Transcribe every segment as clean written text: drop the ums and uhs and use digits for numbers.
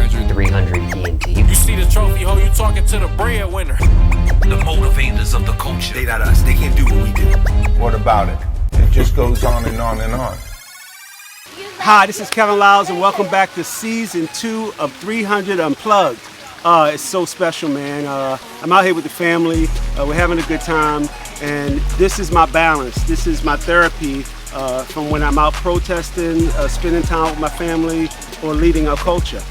300 ENT. You see the trophy, ho, you talking to the breadwinner. The motivators of the culture. They not us. They can't do what we do. What about it? It just goes on and on and on. Hi, this is Kevin Lyles, and welcome back to Season 2 of 300 Unplugged. It's so special, man. I'm out here with the family. We're having a good time, and this is my balance. This is my therapy from when I'm out protesting, spending time with my family, or leading our culture.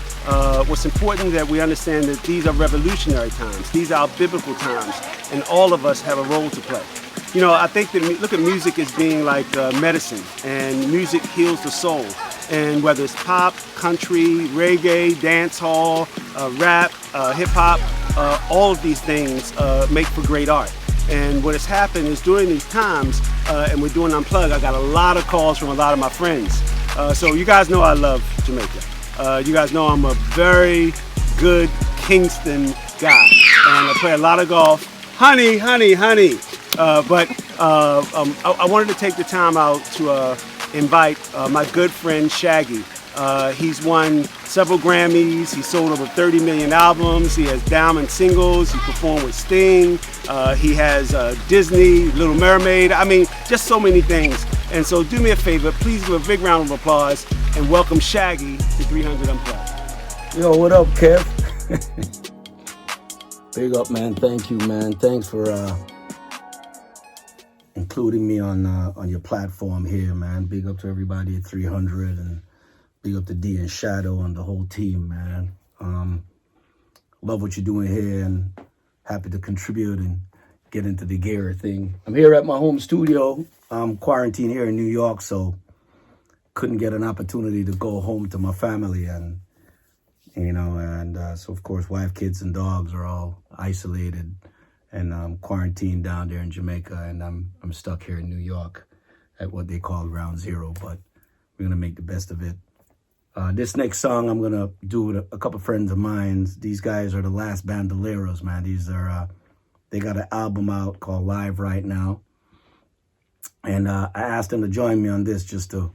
What's important is that we understand that these are revolutionary times. These are biblical times, and all of us have a role to play. You know, I think that look at music as being like medicine, and music heals the soul. And whether it's pop, country, reggae, dancehall, rap, hip hop, all of these things make for great art. And what has happened is during these times, and we're doing Unplugged, I got a lot of calls from a lot of my friends. So you guys know I love Jamaica. You guys know I'm a very good Kingston guy, and I play a lot of golf. Honey. But I wanted to take the time out to invite my good friend Shaggy. He's won several Grammys. He's sold over 30 million albums. He has diamond singles. He performed with Sting. He has Disney, Little Mermaid. I mean, just so many things. And so do me a favor, please give a big round of applause and welcome Shaggy to 300 Unplugged. Yo, what up, Kev? Big up, man. Thank you, man. Thanks for including me on your platform here, man. Big up to everybody at 300, and big up to D and Shadow and the whole team, man. Love what you're doing here, and happy to contribute and get into the gear thing. I'm here at my home studio. I'm quarantined here in New York, so couldn't get an opportunity to go home to my family, and so of course wife, kids, and dogs are all isolated and quarantined down there in Jamaica, and I'm stuck here in New York at what they call Ground Zero, but we're gonna make the best of it. This next song I'm gonna do with a couple friends of mine. These guys are the Last Bandoleros, man. These are they got an album out called Live Right Now, and I asked them to join me on this just to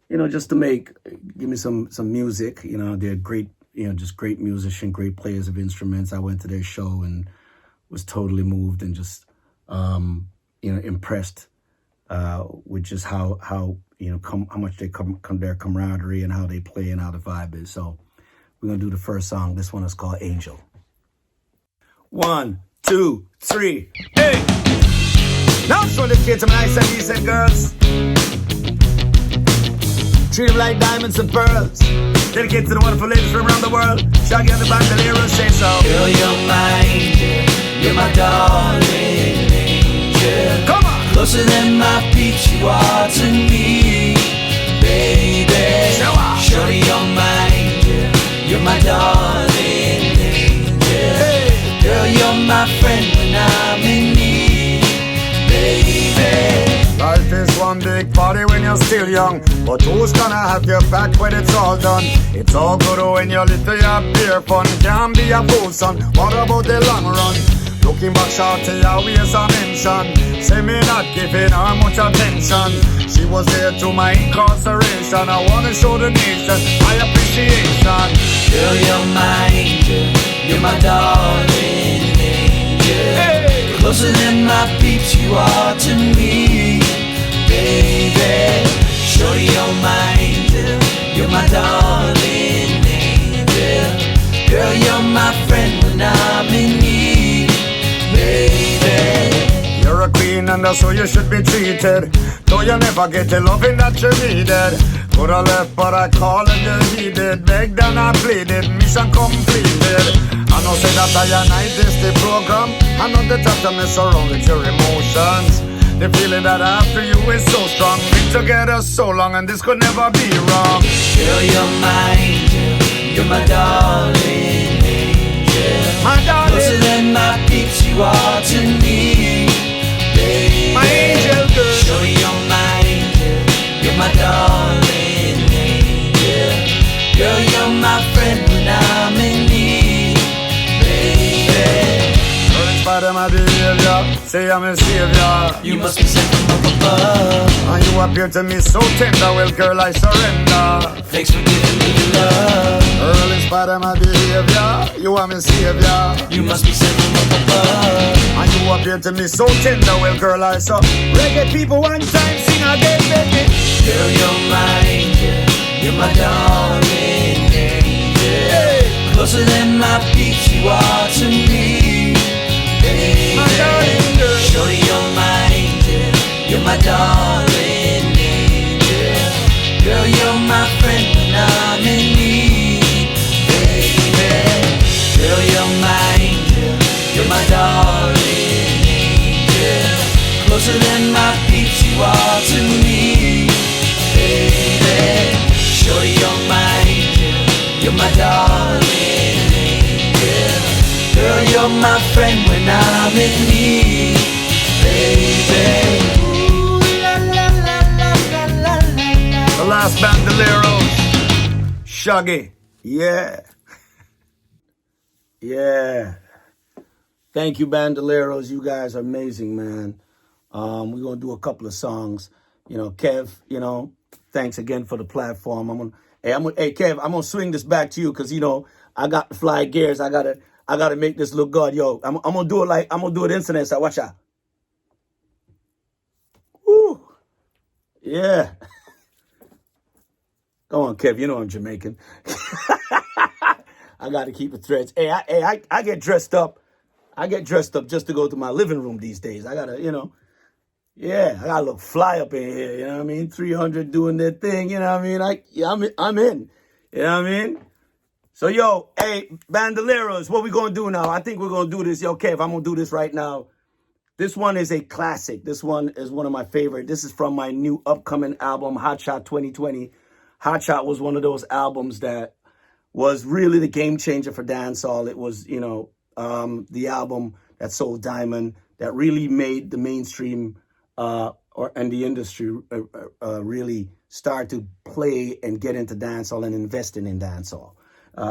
give me some music. You know, they're great, just great musicians, great players of instruments. I went to their show and was totally moved and just, impressed with just how much they come their camaraderie and how they play and how the vibe is. So we're gonna do the first song. This one is called Angel. 1, 2, 3, hey! Now I'm showing this kid some nice and decent girls. Treat them like diamonds and pearls. Dedicated to the wonderful ladies from around the world. Shaggy and the Bandoleros say so. Girl, you're my angel. You're my darling angel. Come on! Closer than my feet you are to me, baby. Shorty, you're my angel. You're my darling angel. Hey. Girl, you're my friend when I'm in need, baby. Life is one big party when you're still young, but who's gonna have your back when it's all done? It's all good when you're little, you beer fun. Can't be a fool, son. What about the long run? Looking back, shorty, always a mention. Say me not giving her much attention. She was there to my incarceration. I wanna show the nation my appreciation. Girl, you're my angel. You're my darling angel. Hey. Closer than my peeps you are to me, baby. Shorty, you're my angel. You're my darling angel. Girl, you're my friend when I'm in need, baby. You're a queen and that's how you should be treated. Though you never get the loving that you needed. Coulda left but I called and you heeded. Begged and I pleaded, mission completed. I know say that I this the program. I know the time to mess around with your emotions. The feeling that I have for you is so strong. Been together so long and this could never be wrong. Girl, you're my angel. You're my darling angel. My darling. Closer than my peeps you are to me, baby. My angel girl. Shorty, you're my angel. You're my darling angel. Girl, you're my friend when I'm in need, baby. Hurt by my behavior. Say I'm a savior. You must be sent from up above. And you appear to me so tender. Well, girl, I surrender. Thanks for giving me your love. Girl, in spite of my behavior, you are my savior. You must be sent from up above. And you appear to me so tender. Well, girl, I saw reggae people one time sing again, baby. Girl, you're my angel. You're my darling angel. Hey. Closer than my peeps, you are to me, baby. My darling girl. Shorty, you're my angel. You're my darling angel. Girl, you're my friend when I'm in need, baby. Girl, you're my angel. You're my darling angel. Closer than my peeps, you are to me, baby. Shorty, you're my angel. You're my darling angel. Girl, you're my friend when I'm in need, baby. Ooh, la, la, la, la, la, la, la. The last bandoleros. Shaggy. Yeah. Yeah. Thank you, bandoleros. You guys are amazing, man. We're going to do a couple of songs. You know, Kev, you know, thanks again for the platform. Hey, Kev, I'm going to swing this back to you because, you know, I got the fly gears. I gotta make this look good. Yo, I'm going to do it like, I'm going to do it instant. So watch out. Woo. Yeah. Go on, Kev. You know I'm Jamaican. I got to keep it threads. Hey, I get dressed up. I get dressed up just to go to my living room these days. I got to, you know, yeah, I got to look fly up in here. You know what I mean? 300 doing their thing. You know what I mean? I'm in. You know what I mean? So, yo, hey, bandoleros, what we going to do now? I think we're going to do this. Yo, Kev, I'm going to do this right now. This one is a classic. This one is one of my favorite. This is from my new upcoming album, Hotshot 2020. Hotshot was one of those albums that was really the game changer for dancehall. It was, you know, the album that sold Diamond, that really made the mainstream and the industry really start to play and get into dancehall and investing in dancehall.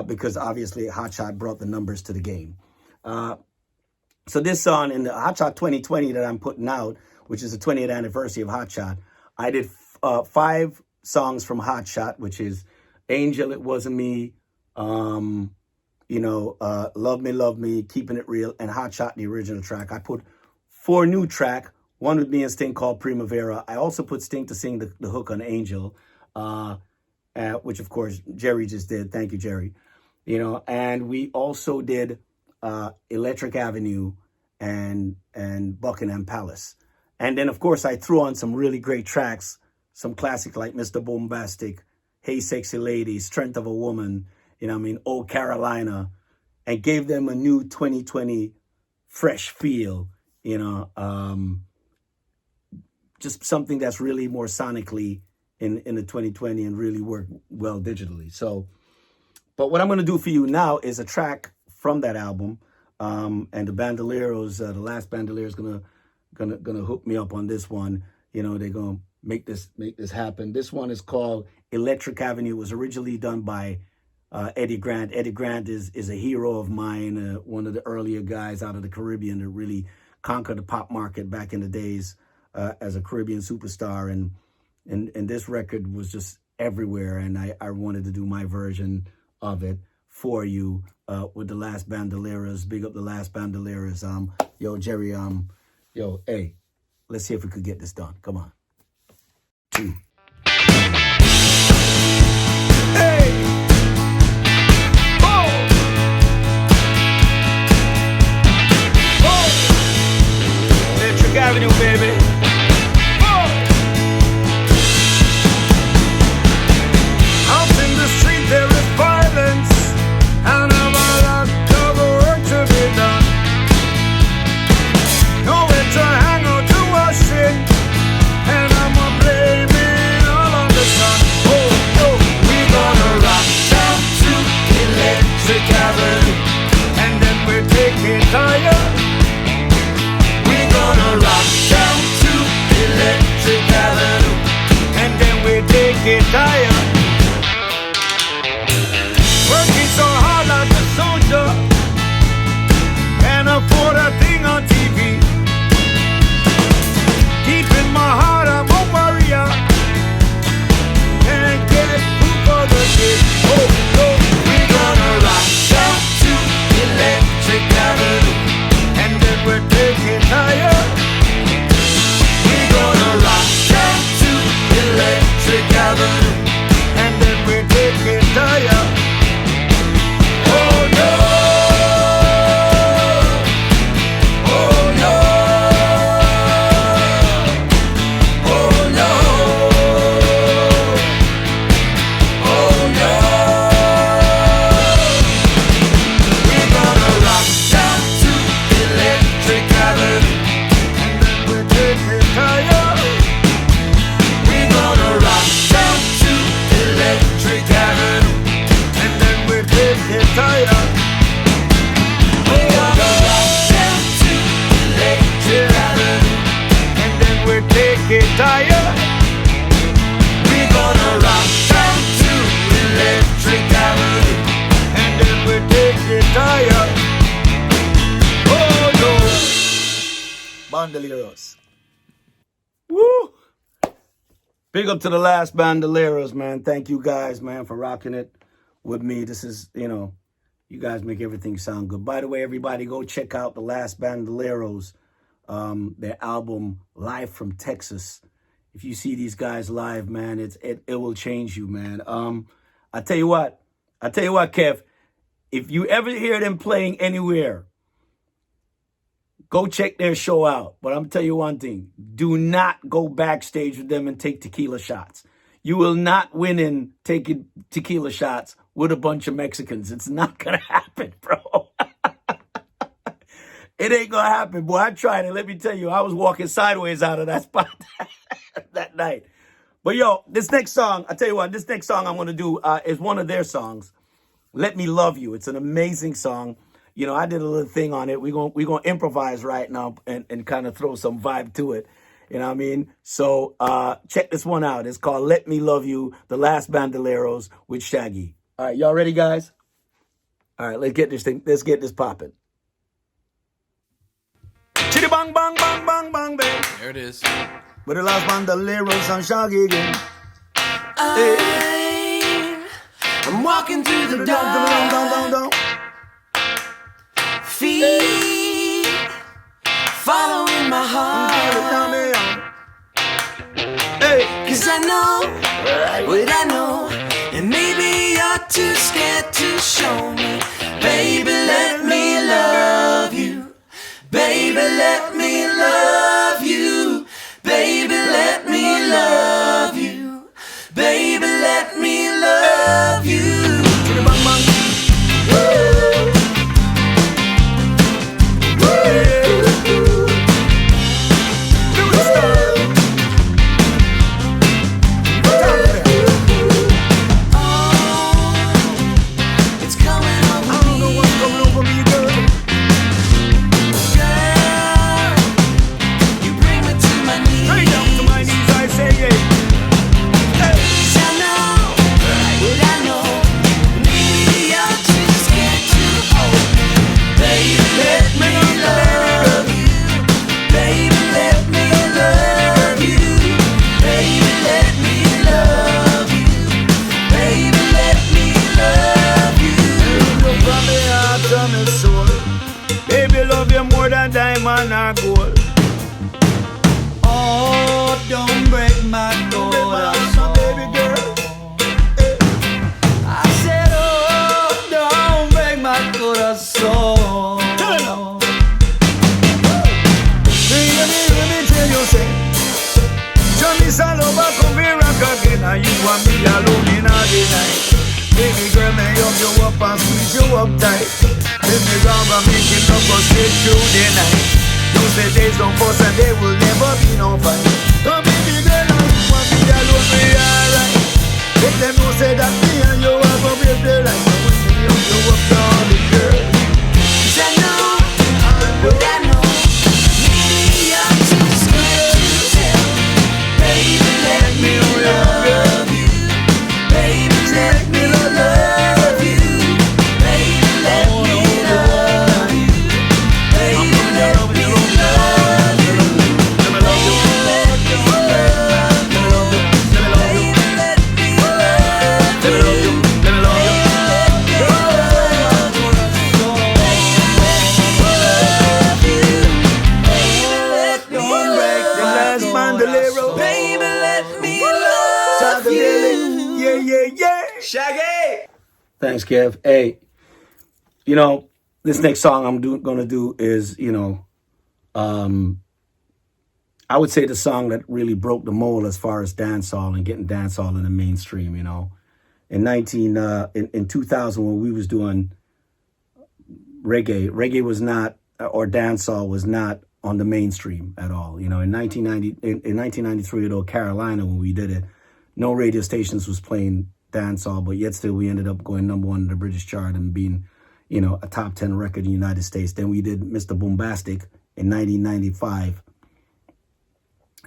Because obviously Hotshot brought the numbers to the game. So this song in the Hotshot 2020 that I'm putting out, which is the 20th anniversary of Hotshot, I did 5 songs from Hotshot, which is Angel, It Wasn't Me, you know, Love Me, Keeping It Real, and Hotshot, the original track. I put 4 new track, one with me and Sting called Primavera. I also put Sting to sing the hook on Angel, which of course Jerry just did. Thank you, Jerry. You know, and we also did Electric Avenue and Buckingham Palace. And then of course I threw on some really great tracks, some classics like Mr. Bombastic, Hey Sexy Lady, Strength of a Woman, you know what I mean, Oh Carolina, and gave them a new 2020 fresh feel, you know, just something that's really more sonically in the 2020 and really work well digitally. So, but what I'm going to do for you now is a track from that album, and the bandoleros, the last bandolero is gonna hook me up on this one. You know, they're gonna make this happen. This one is called Electric Avenue. It was originally done by Eddie Grant. Eddie Grant is a hero of mine, one of the earlier guys out of the Caribbean that really conquered the pop market back in the days as a Caribbean superstar. And this record was just everywhere, and I wanted to do my version of it for you with the last bandoleros. Big up the last bandoleros. Yo, Jerry, yo, hey, let's see if we could get this done. Come on. 2. Hey! Oh! Oh! Electric Avenue, baby. Oh! Out in the street there is violence, and a lot of work to be done. Nowhere to hang out to wash it, and I'm a blaming all on the sun. Oh, oh, we gonna rock down to Electric Avenue, and then we'll take it higher. We gonna rock down to Electric Avenue, and then we'll take it higher. Working so hard like a soldier, can't afford a thing on TV. Bandoleros. Woo! Big up to the last Bandoleros, man. Thank you guys, man, for rocking it with me. This is, you guys make everything sound good. By the way, everybody, go check out the last Bandoleros, their album Live from Texas. If you see these guys live, man, it will change you, man. I tell you what, Kev, if you ever hear them playing anywhere, go check their show out. But I'm tell you one thing, do not go backstage with them and take tequila shots. You will not win in taking tequila shots with a bunch of Mexicans. It's not going to happen, bro. It ain't going to happen, boy. I tried it. Let me tell you, I was walking sideways out of that spot that night. But, yo, this next song, I tell you what, this next song I'm going to do is one of their songs, Let Me Love You. It's an amazing song. I did a little thing on it. We're gonna improvise right now and kind of throw some vibe to it. You know what I mean? So check this one out. It's called Let Me Love You, the last Bandoleros with Shaggy. All right, y'all ready, guys? All right, let's get this popping. Chitty bang bang bang bang bang bang. There it is. With the last Bandoleros and Shaggy again. I'm walking through the dark. Feet following my heart. Cause I know what I know, and maybe you're too scared to show me. Baby, let me love you. Baby, let me love you. Baby, let me love you. Baby, let me love you. Diamond or gold. Oh, don't break my soul, baby girl. I said, oh, don't break my corazón. Let me tell you, say, Johnny Saloba come here rock again, and you want me alone in all the night. Baby girl, may hug you up and squeeze you up tight. Let me round and make it up go straight through the night. You say days don't fuss and there will never be no fight. Come baby girl, and you want me alone, we alright. Let them know say that me and you are gonna break the line. So when me hug you up to all the girls. Cause I know what I know. Maybe you're too scared to tell me. Baby, let me love you. Baby, let me love you. Baby, let me love you. Baby, let me love you. Baby, let me love you. Baby, let me love you. Shaggy! Thanks, Kev. Hey, this next song I'm gonna do is, I would say the song that really broke the mold as far as dancehall and getting dancehall in the mainstream. In 2000 when we was doing reggae was not, or dancehall was not on the mainstream at all. In 1993 at Carolina when we did it, no radio stations was playing dancehall, but yet still we ended up going #1 in the British chart and being, a top 10 record in the United States. Then we did Mr. Boombastic in 1995.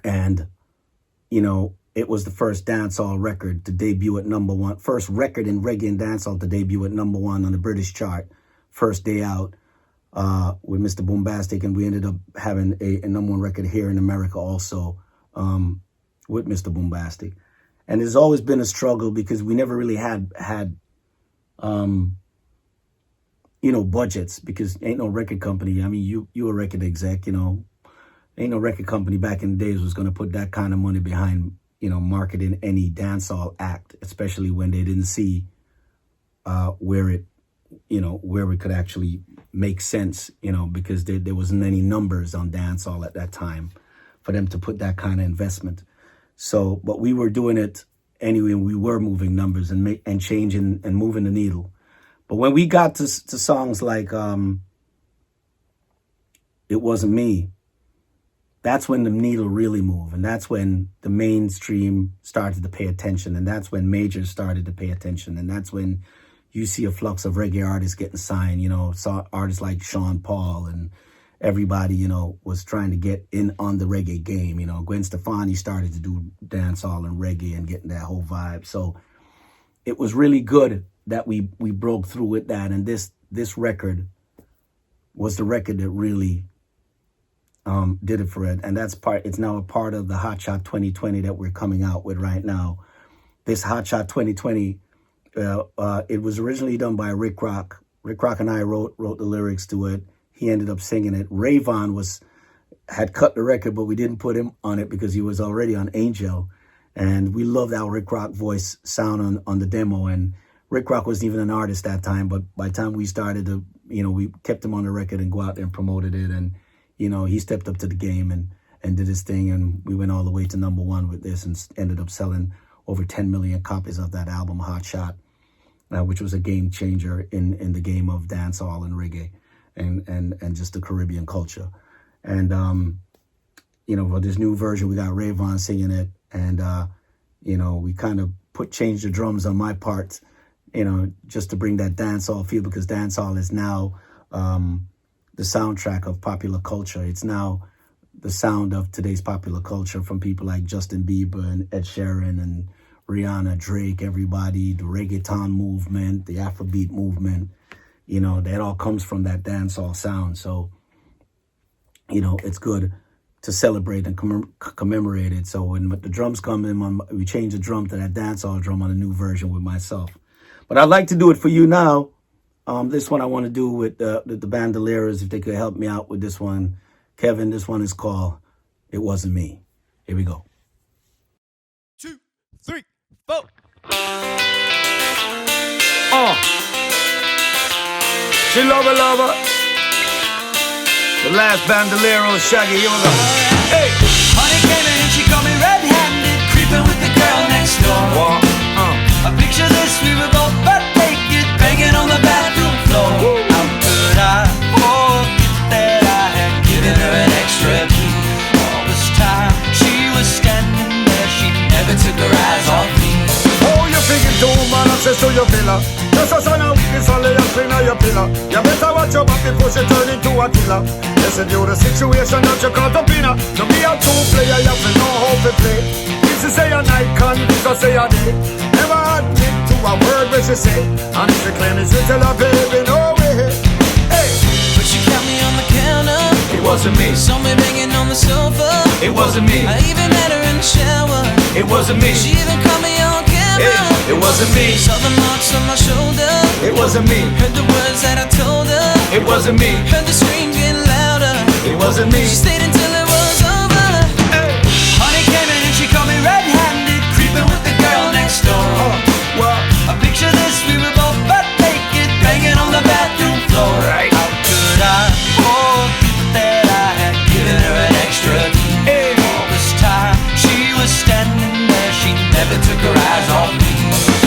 And, it was the first dancehall record to debut at #1, first record in reggae and dancehall to debut at #1 on the British chart, first day out. with Mr. Boombastic, and we ended up having a #1 record here in America also with Mr. Boombastic. And it's always been a struggle because we never really had budgets, because ain't no record company. I mean, you a record exec, ain't no record company back in the days was going to put that kind of money behind, marketing any dancehall act, especially when they didn't see where it could actually make sense, because there wasn't any numbers on dancehall at that time for them to put that kind of investment. So, but we were doing it anyway, and we were moving numbers and changing and moving the needle. But when we got to songs like It Wasn't Me, that's when the needle really moved. And that's when the mainstream started to pay attention. And that's when majors started to pay attention. And that's when you see a flux of reggae artists getting signed, saw artists like Sean Paul, and everybody, was trying to get in on the reggae game. Gwen Stefani started to do dancehall and reggae and getting that whole vibe. So it was really good that we broke through with that. And this record was the record that really did it for it. And it's now a part of the Hotshot 2020 that we're coming out with right now. This Hotshot 2020, it was originally done by Rick Rock. Rick Rock and I wrote the lyrics to it. He ended up singing it. Rayvon had cut the record, but we didn't put him on it because he was already on Angel. And we loved our Rick Rock voice sound on the demo. And Rick Rock wasn't even an artist that time, but by the time we started to, we kept him on the record and go out there and promoted it. And, he stepped up to the game and did his thing. And we went all the way to #1 with this and ended up selling over 10 million copies of that album, Hotshot, which was a game changer in the game of dancehall and reggae and just the Caribbean culture. And, for this new version, we got Rayvon singing it. And, we kind of changed the drums on my part, just to bring that dancehall feel, because dancehall is now the soundtrack of popular culture. It's now the sound of today's popular culture, from people like Justin Bieber and Ed Sheeran and Rihanna, Drake, everybody, the reggaeton movement, the Afrobeat movement, that all comes from that dancehall sound. So, it's good to celebrate and commemorate it. So when the drums come in, we change the drum to that dancehall drum on a new version with myself. But I'd like to do it for you now. This one I want to do with the Bandoleros, if they could help me out with this one. Kevin, this one is called It Wasn't Me. Here we go. 2, 3, 4. She lover. The last Bandolero, Shaggy, here we go. Hey! Honey came in and she caught me red-handed, creeping with the girl next door. I picture this, we were both butt naked, banging on the bathroom floor. How could I forget that I had given her an extra key? All this time she was standing there, she never took her eyes off me. Oh, you thinking too, man, I say so you filler. Just a son of weakness, only a clean on your pillar. You better watch your back before she turn into a killer. Listen to the situation that you caught up in her. To be a true player, you have to know how to play. This is say a night, can this is say a day. Never admit to a word where she say. And if she claim it's tell her, baby, no way. Hey! But she kept me on the counter. It wasn't me. Saw me banging on the sofa. It wasn't me. I even met her in the shower. It wasn't me. She even caught me on camera. It wasn't me. Saw the marks on my shoulder. It wasn't me. Heard the words that I told her. It wasn't me. Heard the screams getting louder. It wasn't me. She stayed until it was over. Honey came in and she caught me red-handed, creeping with the girl next door. I picture this, we were both butt naked, banging on the bathroom floor. Right. How could I forget that I had given her an extra key? All this time she was standing there, she never took her eyes off me.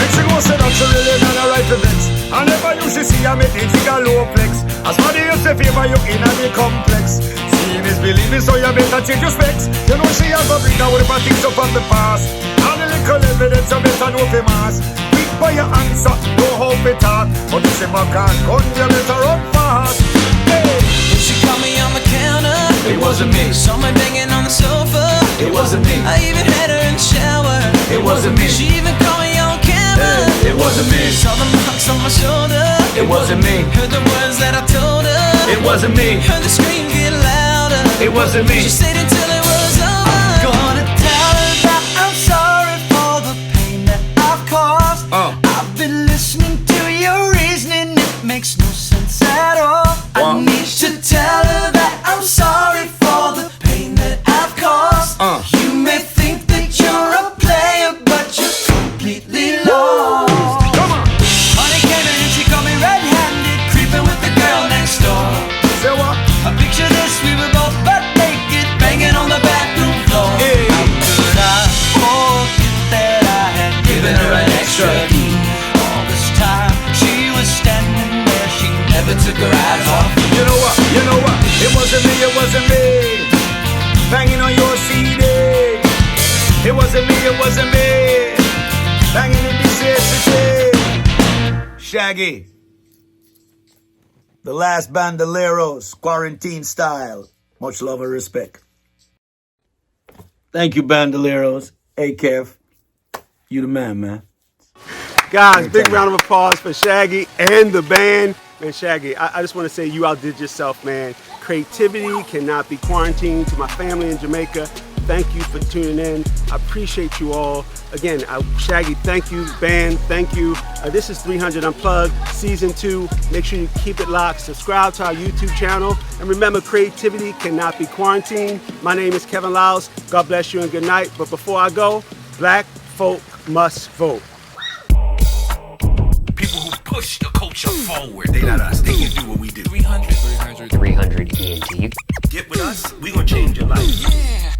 Make she go say that she really not a right to vex. I never used to see her make it take a low flex. As somebody else say favor you in the complex. Seeing is believing, so you better change your specs. You know she has a bring out with the things up from the past. And the little evidence you better know for mass. Quick by your answer, know how to talk. But if she back and gun, you better run fast. Hey! When she caught me on the counter, It wasn't me. saw me banging on the sofa. It wasn't me. I even had her in the shower. It wasn't me. She even caught me on camera. It wasn't me. Saw the marks on my shoulder. It wasn't me. Heard the words that I told her. It wasn't me. Heard the scream get louder. It wasn't me. She stayed until it was over. Gonna tell her that I'm sorry for the pain that I've caused. I've been listening to your reasoning, it makes no sense at all. I need to tell her that I'm sorry for the pain that I've caused. You may think that you're a player, but you're completely lost. Come on. Honey came in and she caught me red-handed, creeping with the girl next door. Say what? I picture this, we were both butt naked, banging on the bathroom floor. How could I forget that I had given her an extra key? All this time she was standing there, she never took her eyes off me. You know what? You know what? It wasn't me. It wasn't me. Banging on your CD. It wasn't me. It wasn't me. Banging in this city. Shaggy. The last bandoleros, quarantine style. Much love and respect. Thank you, bandoleros. Hey, Kev. You the man. Guys, big round of applause for Shaggy and the band. Man, Shaggy, I just want to say you outdid yourself, man. Creativity cannot be quarantined. To my family in Jamaica, thank you for tuning in. I appreciate you all. Again, Shaggy, thank you. Band, thank you. This is 300 Unplugged, Season 2. Make sure you keep it locked. Subscribe to our YouTube channel. And remember, creativity cannot be quarantined. My name is Kevin Lyles. God bless you and good night. But before I go, black folk must vote. People who push the culture forward. They not us. They can do what we do. 300 ENT. Get with us. We gonna change your life. Yeah.